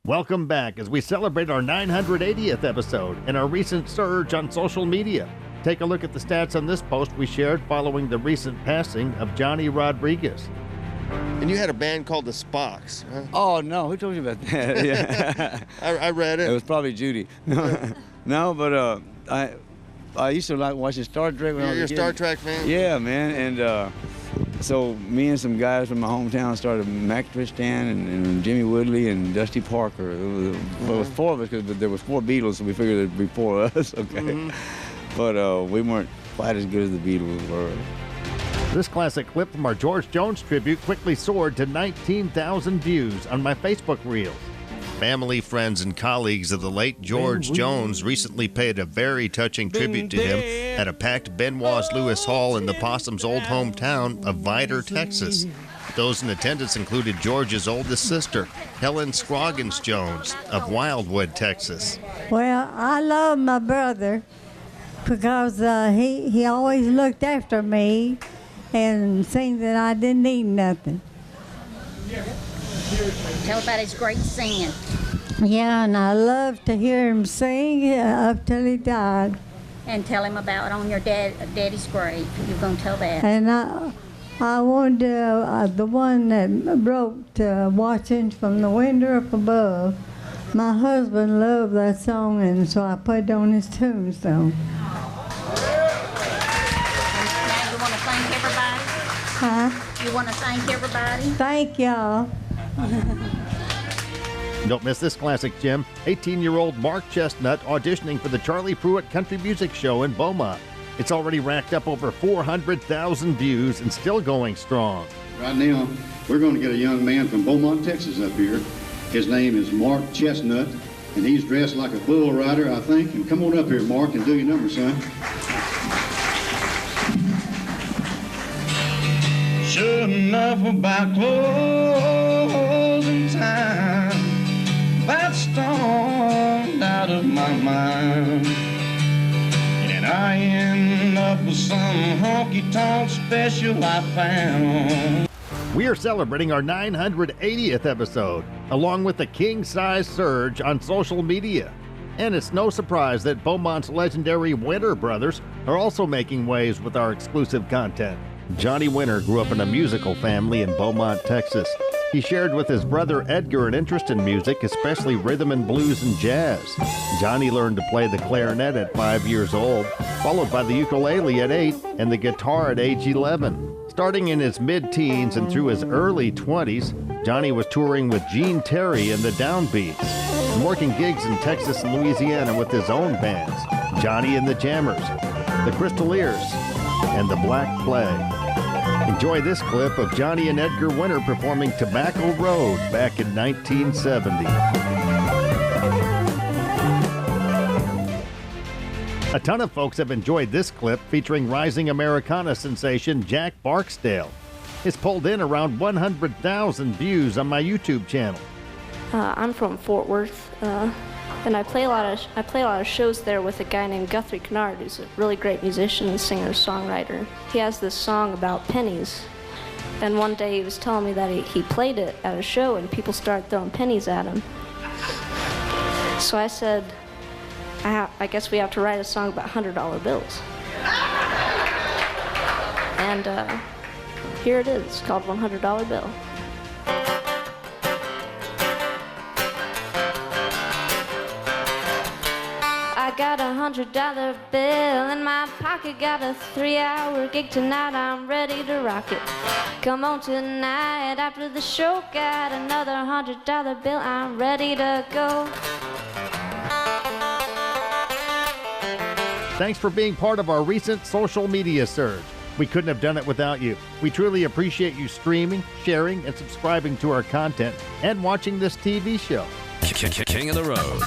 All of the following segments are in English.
Welcome back as we celebrate our 980th episode and our recent surge on social media. Take a look at the stats on this post we shared following the recent passing of Johnny Rodriguez. And you had a band called the Spocks, huh? Oh, no. Who told you about that? Yeah. I read it. It was probably Judy. No, but I used to like watching Star Trek when I was You're a a kid. Star Trek fan? Yeah, man. And so me and some guys from my hometown started Mac Tristan and Jimmy Woodley and Dusty Parker. It was four of us because there was four Beatles, so we figured it'd be four of us, okay? But we weren't quite as good as the Beatles were. This classic clip from our George Jones tribute quickly soared to 19,000 views on my Facebook reels. Family, friends, and colleagues of the late George Jones recently paid a very touching tribute to him at a packed Benoist Lewis Hall in the Possum's old hometown of Vidor, Texas. Those in attendance included George's oldest sister, Helen Scroggins Jones of Wildwood, Texas. Well, I love my brother because he always looked after me and seen that I didn't need nothing. Tell about his great singing. Yeah, and I loved to hear him sing up till he died. And tell him about on your daddy's grave. You're going to tell that. And I wanted the one that wrote Watching from the Window Up Above. My husband loved that song, and so I put it on his tombstone. Now you want to thank everybody? Huh? You want to thank everybody? Thank y'all. Don't miss this classic, Jim. 18-year-old Mark Chesnutt auditioning for the Charlie Pruitt Country Music Show in Beaumont. It's already racked up over 400,000 views and still going strong. Right now, we're going to get a young man from Beaumont, Texas up here. His name is Mark Chesnutt, and he's dressed like a bull rider, I think. And come on up here, Mark, and do your number, son. Sure enough about closing time, that stormed out of my mind, and I end up with some honky tonk special I found. We are celebrating our 980th episode, along with the king-size surge on social media. And it's no surprise that Beaumont's legendary Winter brothers are also making waves with our exclusive content. Johnny Winter grew up in a musical family in Beaumont, Texas. He shared with his brother Edgar an interest in music, especially rhythm and blues and jazz. Johnny learned to play the clarinet at 5 years old, followed by the ukulele at 8 and the guitar at age 11. Starting in his mid-teens and through his early 20s, Johnny was touring with Gene Terry and the Downbeats and working gigs in Texas and Louisiana with his own bands, Johnny and the Jammers, the Crystaliers, and the Black Flag. Enjoy this clip of Johnny and Edgar Winter performing Tobacco Road back in 1970. A ton of folks have enjoyed this clip featuring rising Americana sensation Jack Barksdale. It's pulled in around 100,000 views on my YouTube channel. I'm from Fort Worth, and I play a lot of shows there with a guy named Guthrie Kennard, who's a really great musician, singer, songwriter. He has this song about pennies, and one day he was telling me that he played it at a show and people started throwing pennies at him. So I said, I guess we have to write a song about $100 bills. And here it is. It's called $100 Bill. I got $100 bill in my pocket, got a 3-hour gig tonight, I'm ready to rock it. Come on tonight after the show, got another $100 bill, I'm ready to go. Thanks for being part of our recent social media surge. We couldn't have done it without you. We truly appreciate you streaming, sharing, and subscribing to our content and watching this TV show. King of the Road.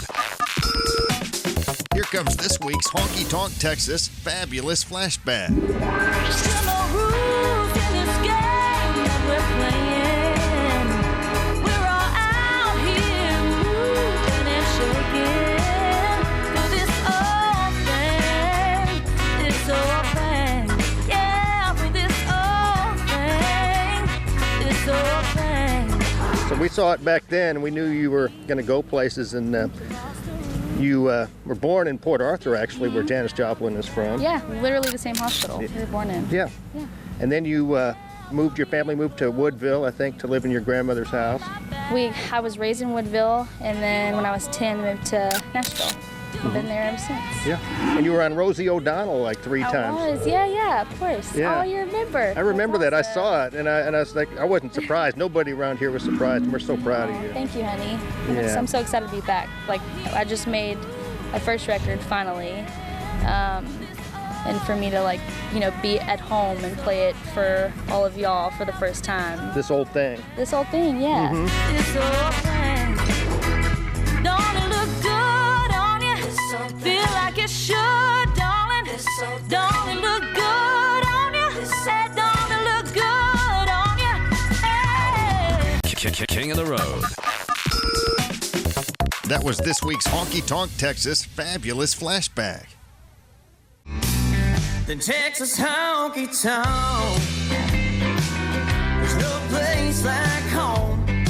Here comes this week's Honky Tonk Texas Fabulous Flashback. saw it back then, and we knew you were going to go places, and you were born in Port Arthur, actually, where Janis Joplin is from. Yeah, literally the same hospital we were born in. Yeah. And then you your family moved to Woodville, I think, to live in your grandmother's house. I was raised in Woodville, and then when I was 10, moved to Nashville. I've been there ever since. Yeah. And you were on Rosie O'Donnell like 3 times. I was, yeah, of course. Yeah. Oh, you remember. I remember that. I saw it, and I was like, I wasn't surprised. Nobody around here was surprised, and we're so proud of you. Thank you, honey. Yeah. I'm so excited to be back. Like, I just made my first record finally. And for me to, like, you know, be at home and play it for all of y'all for the first time. This old thing. This old thing, yeah. This old thing, don't it look good on you? Feel like it should, darling. Don't it look good on you? Say, don't it look good on you? Hey. King of the Road. That was this week's Honky Tonk Texas Fabulous Flashback. The Texas honky tonk, there's no place like home.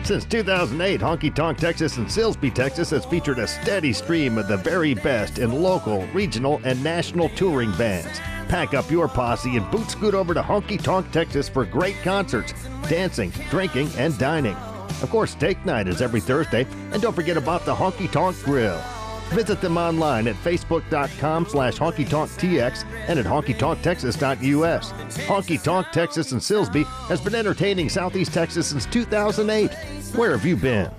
Since 2008, Honky Tonk Texas in Silsbee, Texas has featured a steady stream of the very best in local, regional, and national touring bands. Pack up your posse and boot scoot over to Honky Tonk Texas for great concerts, dancing, drinking, and dining. Of course, Steak Night is every Thursday, and don't forget about the Honky Tonk Grill. Visit them online at facebook.com/honkytonktx and at honkytonktexas.us. Honky Tonk Texas in Silsbee has been entertaining Southeast Texas since 2008. Where have you been?